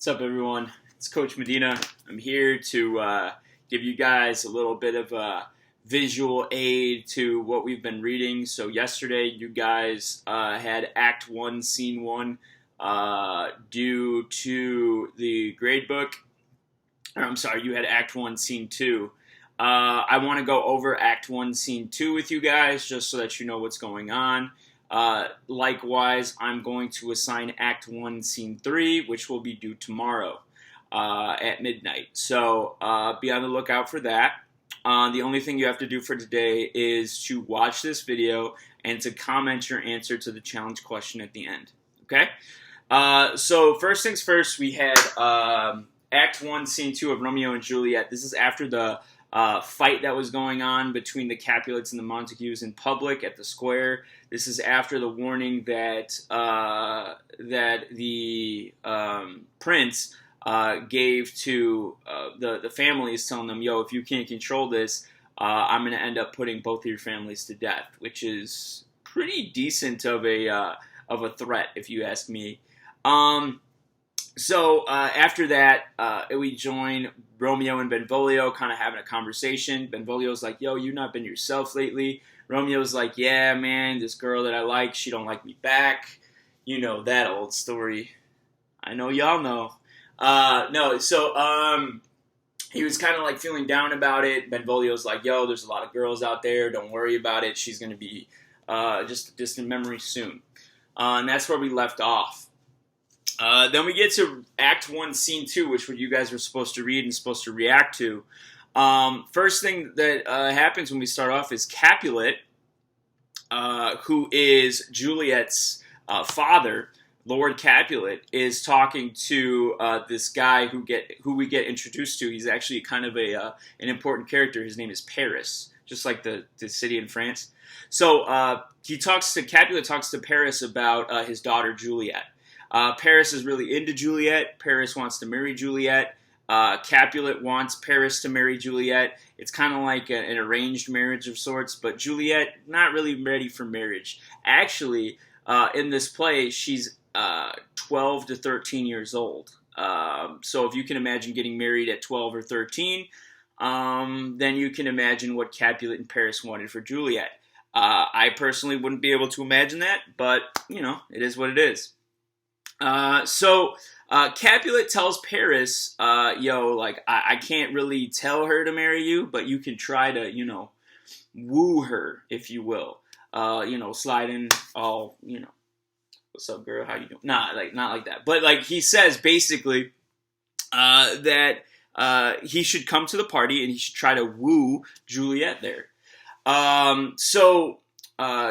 What's up, everyone? It's Coach Medina. I'm here to give you guys a little bit of a visual aid to what we've been reading. So yesterday, you guys had Act 1, Scene 1 due to the grade book. Or, I'm sorry, you had Act 1, Scene 2. I want to go over Act 1, Scene 2 with you guys, just so that you know what's going on. Likewise, I'm going to assign Act 1, Scene 3, which will be due tomorrow at midnight. So be on the lookout for that. The only thing you have to do for today is to watch this video and to comment your answer to the challenge question at the end. Okay? So first things first, we had Act 1, Scene 2 of Romeo and Juliet. This is after the fight that was going on between the Capulets and the Montagues in public at the square. This is after the warning that the prince gave to the families, telling them, "Yo, if you can't control this, I'm going to end up putting both of your families to death," which is pretty decent of a threat, if you ask me. So after that, we join Romeo and Benvolio kind of having a conversation. Benvolio's like, "Yo, you've not been yourself lately." Romeo's like, "Yeah, man, this girl that I like, she don't like me back." You know that old story. I know y'all know. He was kind of like feeling down about it. Benvolio's like, "Yo, there's a lot of girls out there. Don't worry about it. She's going to be just a distant memory soon." And that's where we left off. Then we get to Act 1, Scene 2, which you guys were supposed to read and supposed to react to. First thing that happens when we start off is Capulet, who is Juliet's father, Lord Capulet, is talking to this guy who we get introduced to. He's actually kind of an important character. His name is Paris, just like the city in France. So Capulet talks to Paris about his daughter Juliet. Paris is really into Juliet. Paris wants to marry Juliet. Capulet wants Paris to marry Juliet. It's kind of like an arranged marriage of sorts, but Juliet not really ready for marriage. Actually, in this play, she's 12 to 13 years old. So if you can imagine getting married at 12 or 13, then you can imagine what Capulet and Paris wanted for Juliet. I personally wouldn't be able to imagine that, but, you know, it is what it is. Capulet tells Paris, "Yo, like, I can't really tell her to marry you, but you can try to, you know, woo her, if you will. Slide in all, you know, what's up, girl, how you doing?" Not like that. But, like, he says, basically, that he should come to the party and he should try to woo Juliet there.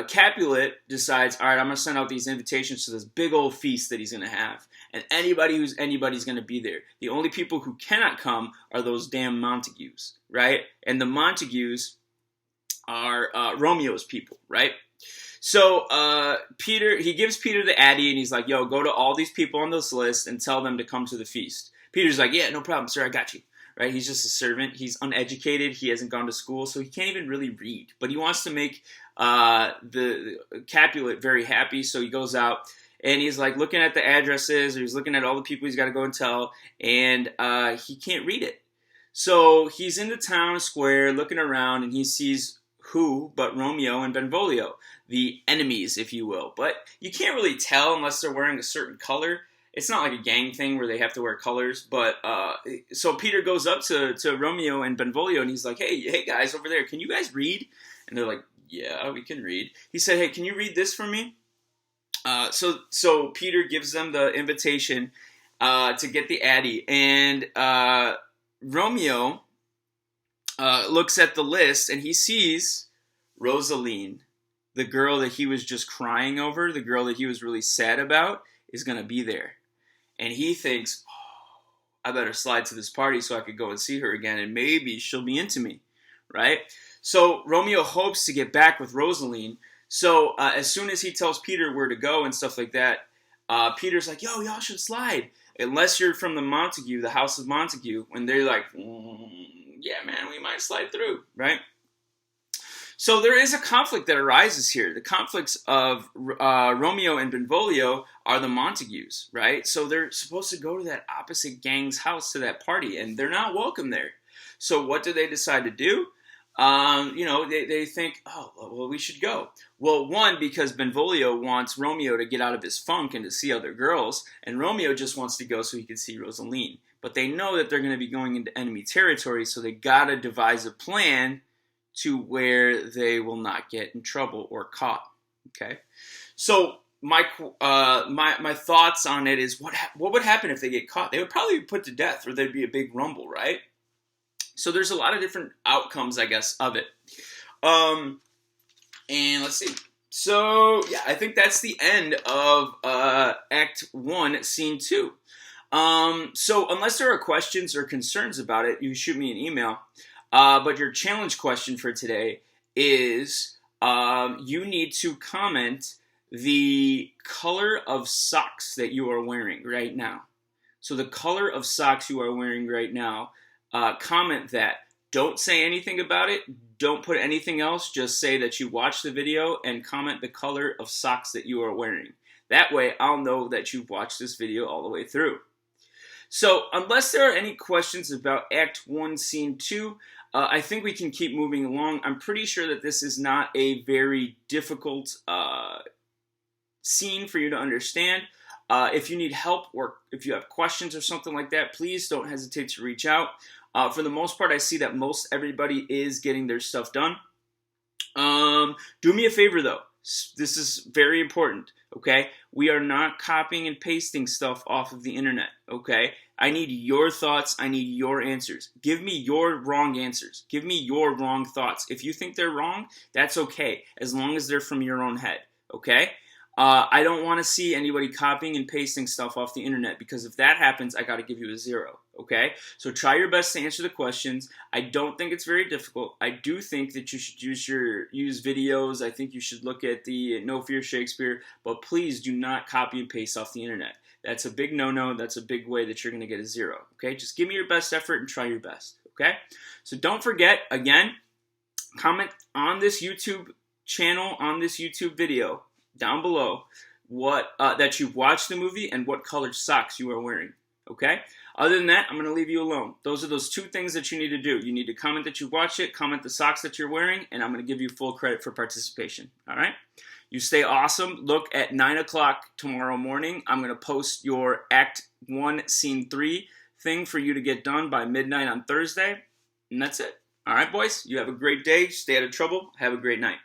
Capulet decides, all right, I'm going to send out these invitations to this big old feast that he's going to have. And anybody's going to be there. The only people who cannot come are those damn Montagues, right? And the Montagues are Romeo's people, right? So he gives Peter the Addy, and he's like, "Yo, go to all these people on this list and tell them to come to the feast." Peter's like, "Yeah, no problem, sir, I got you." Right? He's just a servant. He's uneducated. He hasn't gone to school, so he can't even really read. But he wants to make the Capulet very happy, so he goes out and he's like looking at the addresses, or he's looking at all the people he's got to go and tell, and he can't read it. So he's in the town square looking around, and he sees who but Romeo and Benvolio, the enemies, if you will. But you can't really tell unless they're wearing a certain color. It's not like a gang thing where they have to wear colors, but so Peter goes up to Romeo and Benvolio, and he's like, hey guys over there, can you guys read? And they're like, "Yeah, we can read." He said, "Hey, can you read this for me?" So Peter gives them the invitation to get the Addy, and Romeo looks at the list, and he sees Rosaline, the girl that he was just crying over, the girl that he was really sad about, is going to be there. And he thinks, "Oh, I better slide to this party so I could go and see her again, and maybe she'll be into me," right? So Romeo hopes to get back with Rosaline. So as soon as he tells Peter where to go and stuff like that, Peter's like, "Yo, y'all should slide. Unless you're from the Montague, the House of Montague." And they're like, "Yeah, man, we might slide through," right? So there is a conflict that arises here. The conflicts of Romeo and Benvolio are the Montagues, right? So they're supposed to go to that opposite gang's house to that party, and they're not welcome there. So what do they decide to do? They think, oh, well, we should go. Well, one, because Benvolio wants Romeo to get out of his funk and to see other girls, and Romeo just wants to go so he can see Rosaline. But they know that they're going to be going into enemy territory, so they got to devise a plan to where they will not get in trouble or caught. Okay, so my thoughts on it is what would happen if they get caught? They would probably be put to death, or there'd be a big rumble, right? So there's a lot of different outcomes, I guess, of it. And let's see. So yeah, I think that's the end of Act 1, Scene 2. So unless there are questions or concerns about it, you shoot me an email. But your challenge question for today is you need to comment the color of socks that you are wearing right now. So the color of socks you are wearing right now, comment that. Don't say anything about it. Don't put anything else. Just say that you watched the video and comment the color of socks that you are wearing. That way I'll know that you've watched this video all the way through. So unless there are any questions about Act 1, Scene 2, I think we can keep moving along. I'm pretty sure that this is not a very difficult scene for you to understand. If you need help or if you have questions or something like that, please don't hesitate to reach out. For the most part, I see that most everybody is getting their stuff done. Do me a favor, though. This is very important, okay? We are not copying and pasting stuff off of the internet, okay? I need your thoughts. I need your answers. Give me your wrong answers. Give me your wrong thoughts. If you think they're wrong, that's okay, as long as they're from your own head, okay? I don't want to see anybody copying and pasting stuff off the internet, because if that happens, I got to give you a 0, okay? So try your best to answer the questions. I don't think it's very difficult. I do think that you should use videos. I think you should look at the No Fear Shakespeare, but please do not copy and paste off the internet. That's a big no-no. That's a big way that you're going to get a 0, okay? Just give me your best effort and try your best, okay? So don't forget, again, comment on this YouTube channel, on this YouTube video, down below, what that you've watched the movie and what colored socks you are wearing, okay? Other than that, I'm going to leave you alone. Those are those 2 things that you need to do. You need to comment that you watched it, comment the socks that you're wearing, and I'm going to give you full credit for participation, all right? You stay awesome. Look at 9 o'clock tomorrow morning. I'm going to post your Act 1, Scene 3 thing for you to get done by midnight on Thursday, and that's it. All right, boys? You have a great day. Stay out of trouble. Have a great night.